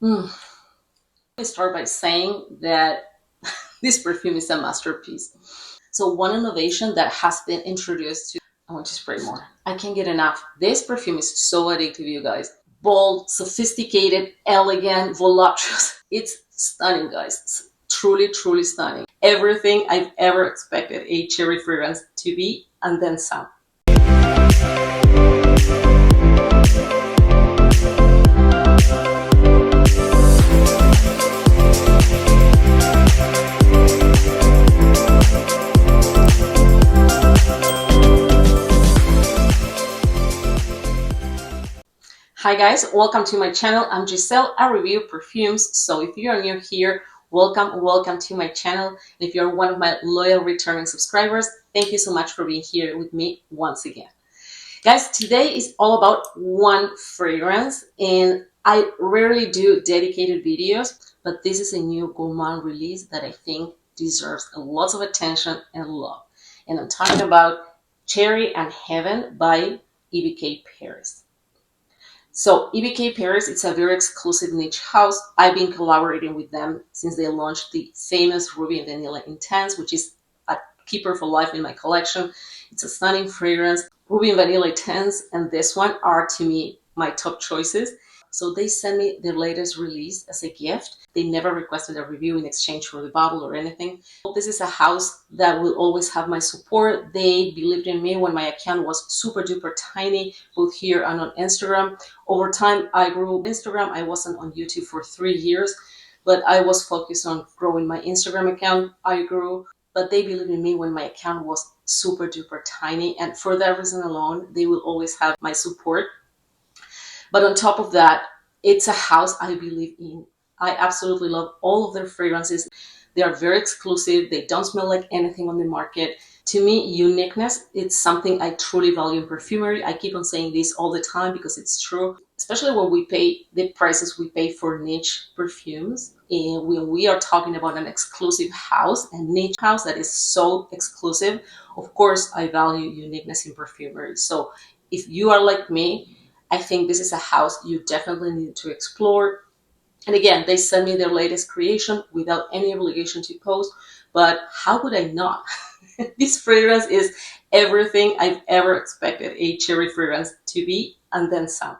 Let me start by saying that this perfume is a masterpiece. So one innovation that has been introduced to, I want to spray more. I can't get enough. This perfume is so addictive, you guys. Bold, sophisticated, elegant, voluptuous. It's stunning, guys. It's truly, truly stunning. Everything I've ever expected a cherry fragrance to be, and then some. Hi guys, welcome to my channel. I'm Giselle, I review perfumes. So if you are new here, welcome to my channel. And if you're one of my loyal returning subscribers, thank you so much for being here with me once again. Guys, today is all about one fragrance, and I rarely do dedicated videos, but this is a new Gourmand release that I think deserves lots of attention and love. And I'm talking about Cherry and Heaven by EBK Paris. So EBK Paris, it's a very exclusive niche house. I've been collaborating with them since they launched the famous Ruby and Vanilla Intense, which is a keeper for life in my collection. It's a stunning fragrance. Ruby and Vanilla Intense and this one are, to me, my top choices. So they sent me their latest release as a gift. They never requested a review in exchange for the bottle or anything. This is a house that will always have my support. They believed in me when my account was super duper tiny, both here and on Instagram. Over time, I grew Instagram. I wasn't on YouTube for 3 years, but I was focused on growing my Instagram account. I grew, but they believed in me when my account was super duper tiny. And for that reason alone, they will always have my support. But on top of that, it's a house I believe in. I absolutely love all of their fragrances. They are very exclusive. They don't smell like anything on the market. To me, uniqueness, it's something I truly value in perfumery. I keep on saying this all the time because it's true, especially when we pay the prices we pay for niche perfumes. And when we are talking about an exclusive house, a niche house that is so exclusive, of course, I value uniqueness in perfumery. So if you are like me, I think this is a house you definitely need to explore. And again, they send me their latest creation without any obligation to post, but how would I not? This fragrance is everything I've ever expected a cherry fragrance to be, and then some.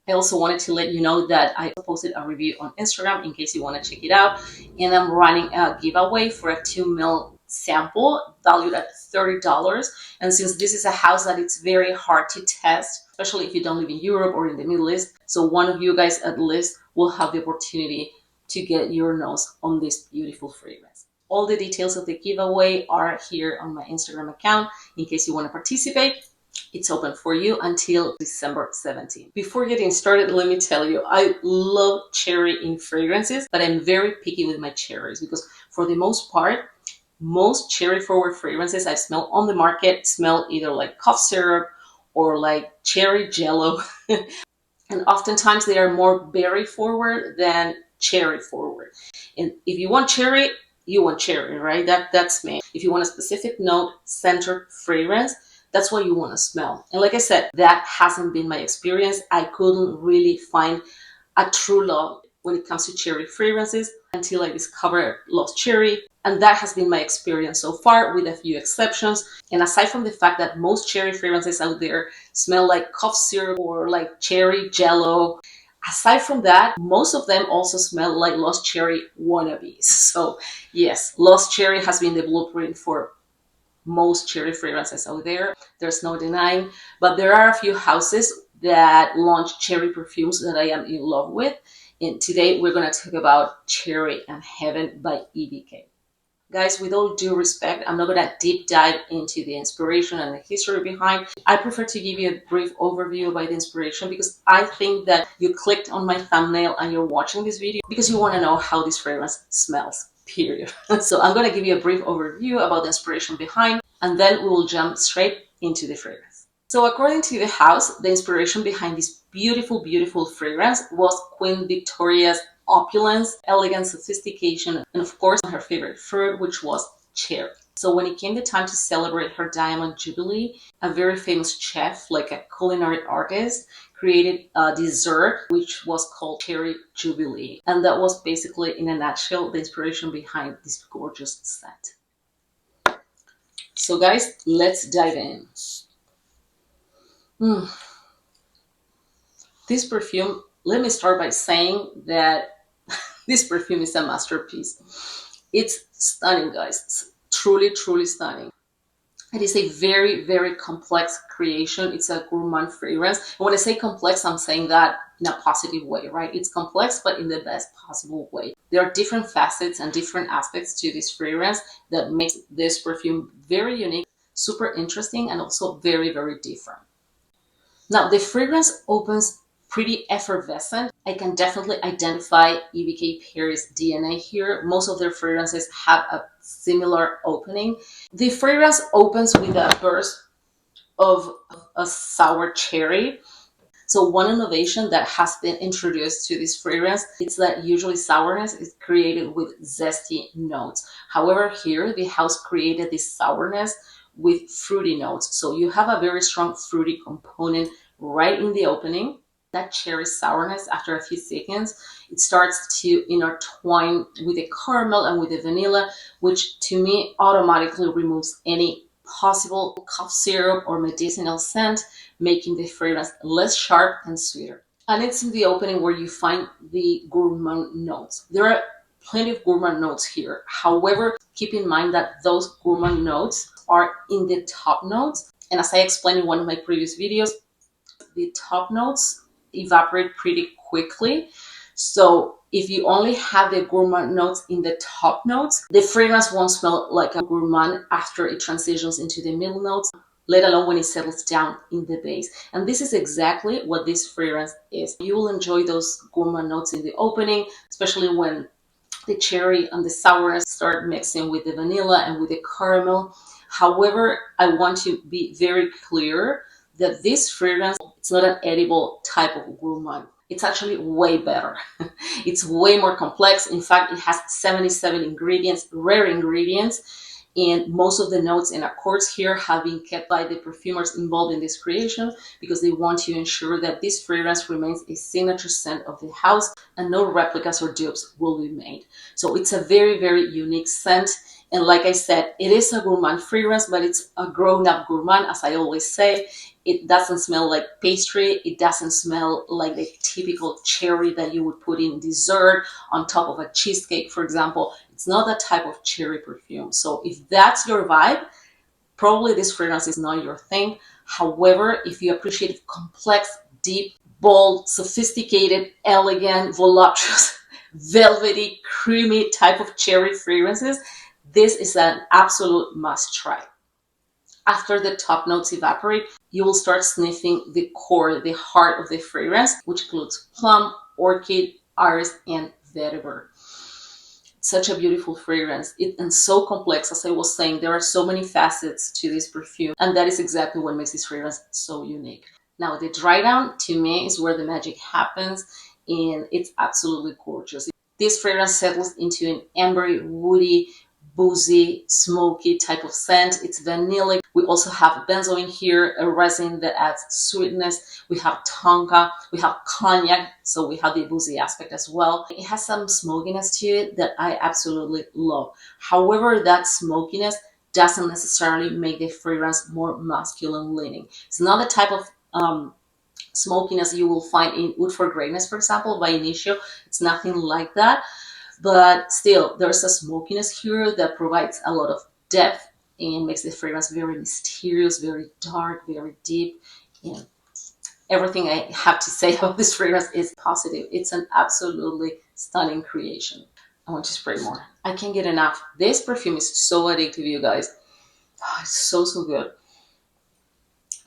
I also wanted to let you know that I posted a review on Instagram in case you want to check it out. And I'm running a giveaway for a 2 ml sample valued at $30. And since this is a house that it's very hard to test, especially if you don't live in Europe or in the Middle East, so one of you guys at least will have the opportunity to get your nose on this beautiful fragrance. All the details of the giveaway are here on my Instagram account in case you want to participate. It's open for you until December 17th. Before getting started, let me tell you, I love cherry in fragrances, but I'm very picky with my cherries because for the most part, most cherry forward fragrances I smell on the market smell either like cough syrup or like cherry jello. And oftentimes they are more berry forward than cherry forward. And if you want cherry, you want cherry, right? That's me. If you want a specific note, centered fragrance, that's what you want to smell. And like I said, that hasn't been my experience. I couldn't really find a true love when it comes to cherry fragrances until I discovered Lost Cherry. And that has been my experience so far, with a few exceptions. And aside from the fact that most cherry fragrances out there smell like cough syrup or like cherry jello, aside from that, most of them also smell like Lost Cherry wannabes. So yes, Lost Cherry has been the blueprint for most cherry fragrances out there. There's no denying, but there are a few houses that launch cherry perfumes that I am in love with. And today we're going to talk about Cherry and Heaven by EBK. Guys, with all due respect, I'm not going to deep dive into the inspiration and the history behind. I prefer to give you a brief overview about the inspiration because I think that you clicked on my thumbnail and you're watching this video because you want to know how this fragrance smells, period. So I'm going to give you a brief overview about the inspiration behind, and then we will jump straight into the fragrance. So according to the house, the inspiration behind this beautiful, beautiful fragrance was Queen Victoria's opulence, elegance, sophistication, and of course her favorite fruit, which was cherry. So when it came the time to celebrate her diamond jubilee, a very famous chef, like a culinary artist, created a dessert which was called Cherry Jubilee. And that was basically, in a nutshell, the inspiration behind this gorgeous scent. So guys, let's dive in. This perfume, let me start by saying that this perfume is a masterpiece. It's stunning, guys. It's truly, truly stunning. It is a very, very complex creation. It's a gourmand fragrance. And when I say complex, I'm saying that in a positive way, right? It's complex, but in the best possible way. There are different facets and different aspects to this fragrance that makes this perfume very unique, super interesting, and also very, very different. Now, the fragrance opens pretty effervescent. I can definitely identify EBK Paris DNA here. Most of their fragrances have a similar opening. The fragrance opens with a burst of a sour cherry. So one innovation that has been introduced to this fragrance is that usually sourness is created with zesty notes. However, here the house created this sourness with fruity notes. So you have a very strong fruity component right in the opening. That cherry sourness, after a few seconds, it starts to intertwine with the caramel and with the vanilla, which to me automatically removes any possible cough syrup or medicinal scent, making the fragrance less sharp and sweeter. And it's in the opening where you find the gourmand notes. There are plenty of gourmand notes here. However, keep in mind that those gourmand notes are in the top notes. And as I explained in one of my previous videos, the top notes evaporate pretty quickly. So if you only have the gourmand notes in the top notes, the fragrance won't smell like a gourmand after it transitions into the middle notes, let alone when it settles down in the base. And this is exactly what this fragrance is. You will enjoy those gourmand notes in the opening, especially when the cherry and the sourness start mixing with the vanilla and with the caramel. However, I want to be very clear that this fragrance, it's not an edible type of gourmand. It's actually way better. It's way more complex. In fact, it has 77 ingredients, rare ingredients, and most of the notes and accords here have been kept by the perfumers involved in this creation because they want to ensure that this fragrance remains a signature scent of the house and no replicas or dupes will be made. So it's a very, very unique scent. And like I said, it is a gourmand fragrance, but it's a grown-up gourmand, as I always say. It doesn't smell like pastry. It doesn't smell like the typical cherry that you would put in dessert on top of a cheesecake, for example. It's not that type of cherry perfume. So if that's your vibe, probably this fragrance is not your thing. However, if you appreciate complex, deep, bold, sophisticated, elegant, voluptuous, velvety, creamy type of cherry fragrances, this is an absolute must try. After the top notes evaporate, you will start sniffing the core, the heart of the fragrance, which includes plum, orchid, iris, and vetiver. Such a beautiful fragrance and so complex. As I was saying, there are so many facets to this perfume, and that is exactly what makes this fragrance so unique. Now, the dry down to me is where the magic happens, and it's absolutely gorgeous. This fragrance settles into an ambery, woody, boozy, smoky type of scent. It's vanilla. We also have benzoin here, a resin that adds sweetness. We have tonka, we have cognac, so we have the boozy aspect as well. It has some smokiness to it that I absolutely love. However, that smokiness doesn't necessarily make the fragrance more masculine leaning. It's not the type of smokiness you will find in Oud for Greatness, for example, by Initio. It's nothing like that. But still, there's a smokiness here that provides a lot of depth and makes the fragrance very mysterious, very dark, very deep. And everything I have to say about this fragrance is positive. It's an absolutely stunning creation. I want to spray more. I can't get enough. This perfume is so addictive, you guys. Oh, it's so, so good.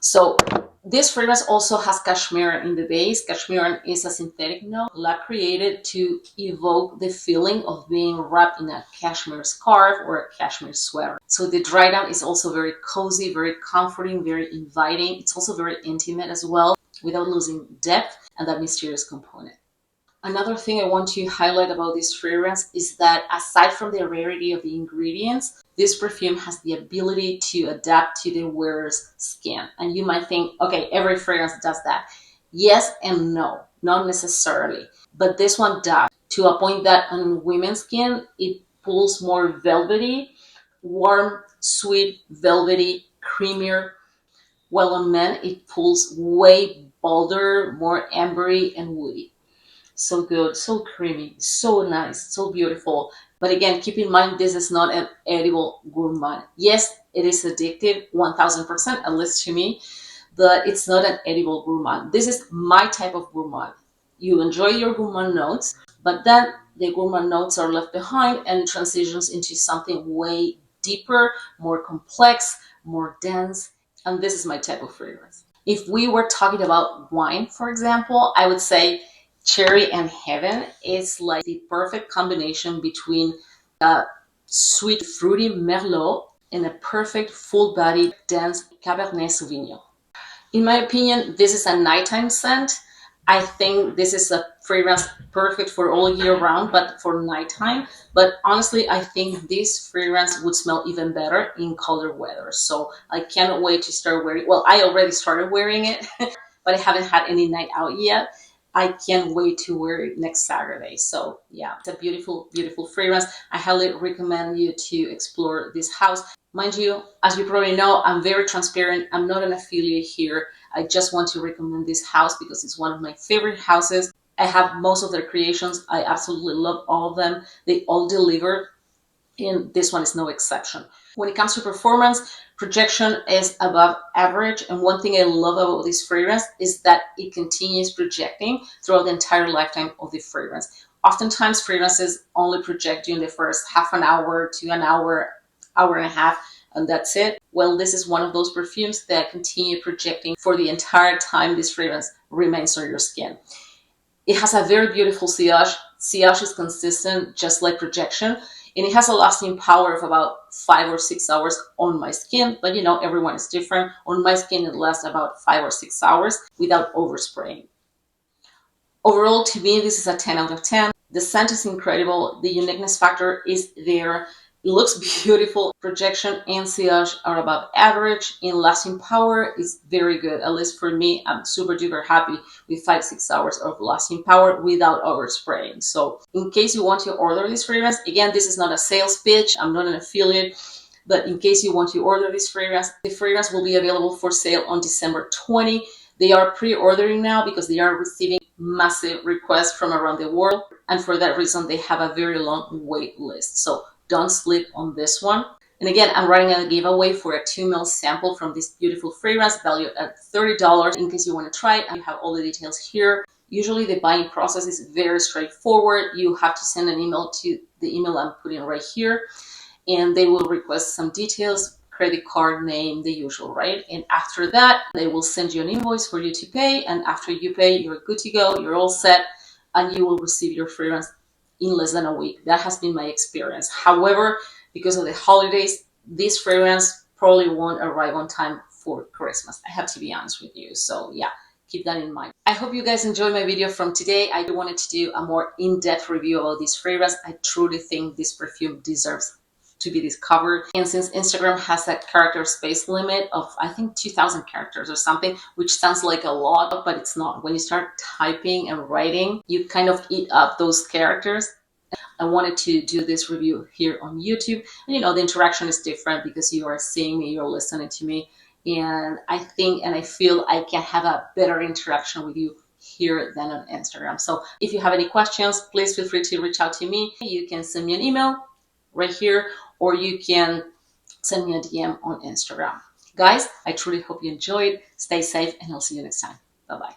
So this fragrance also has cashmere in the base. Cashmere is a synthetic note lab created to evoke the feeling of being wrapped in a cashmere scarf or a cashmere sweater. So the dry down is also very cozy, very comforting, very inviting. It's also very intimate as well, without losing depth and that mysterious component. Another thing I want to highlight about this fragrance is that aside from the rarity of the ingredients, this perfume has the ability to adapt to the wearer's skin. And you might think, okay, every fragrance does that. Yes and no, not necessarily. But this one does, to a point that on women's skin, it pulls more velvety, warm, sweet, velvety, creamier, while on men, it pulls way bolder, more ambery and woody. So good, so creamy, so nice, so beautiful. But again, keep in mind, this is not an edible gourmand. Yes, it is addictive, 1000%, at least to me, but it's not an edible gourmand. This is my type of gourmand. You enjoy your gourmand notes, but then the gourmand notes are left behind and transitions into something way deeper, more complex, more dense, and this is my type of fragrance. If we were talking about wine, for example, I would say Cherry and Heaven is like the perfect combination between a sweet, fruity Merlot and a perfect, full-bodied, dense Cabernet Sauvignon. In my opinion, this is a nighttime scent. I think this is a fragrance perfect for all year round, but for nighttime. But honestly, I think this fragrance would smell even better in colder weather. So I cannot wait to start wearing. Well, I already started wearing it, but I haven't had any night out yet. I can't wait to wear it next Saturday. So yeah, it's a beautiful, beautiful fragrance. I highly recommend you to explore this house. Mind you, as you probably know, I'm very transparent. I'm not an affiliate here. I just want to recommend this house because it's one of my favorite houses. I have most of their creations. I absolutely love all of them. They all deliver, and this one is no exception. When it comes to performance, projection is above average. And one thing I love about this fragrance is that it continues projecting throughout the entire lifetime of the fragrance. Oftentimes, fragrances only project during the first half an hour to an hour, hour and a half, and that's it. Well, this is one of those perfumes that continue projecting for the entire time this fragrance remains on your skin. It has a very beautiful sillage. Sillage is consistent, just like projection, and it has a lasting power of about 5 or 6 hours on my skin, but you know, everyone is different. On my skin, it lasts about 5 or 6 hours without overspraying. Overall, to me, this is a 10 out of 10. The scent is incredible. The uniqueness factor is there. It looks beautiful. Projection and sillage are above average. In lasting power, is very good. At least for me, I'm super duper happy with 5-6 hours of lasting power without overspraying. So in case you want to order this fragrance, again, this is not a sales pitch. I'm not an affiliate. But in case you want to order this fragrance, the fragrance will be available for sale on December 20. They are pre-ordering now because they are receiving massive requests from around the world. And for that reason, they have a very long wait list. So don't sleep on this one. And again, I'm running a giveaway for a 2 ml sample from this beautiful fragrance valued at $30. In case you want to try it, I have all the details here. Usually the buying process is very straightforward. You have to send an email to the email I'm putting right here, and they will request some details, credit card, name, the usual, right? And after that, they will send you an invoice for you to pay. And after you pay, you're good to go, you're all set, and you will receive your fragrance in less than a week. That has been my experience. However, because of the holidays, this fragrance probably won't arrive on time for Christmas. I have to be honest with you. So yeah, keep that in mind. I hope you guys enjoyed my video from today. I wanted to do a more in-depth review about this fragrance. I truly think this perfume deserves to be discovered. And since Instagram has a character space limit of, I think, 2,000 characters or something, which sounds like a lot, but it's not. When you start typing and writing, you kind of eat up those characters. I wanted to do this review here on YouTube. And you know, the interaction is different because you are seeing me, you're listening to me. And I think and I feel I can have a better interaction with you here than on Instagram. So if you have any questions, please feel free to reach out to me. You can send me an email right here, or you can send me a DM on Instagram. Guys, I truly hope you enjoyed. Stay safe, and I'll see you next time. Bye-bye.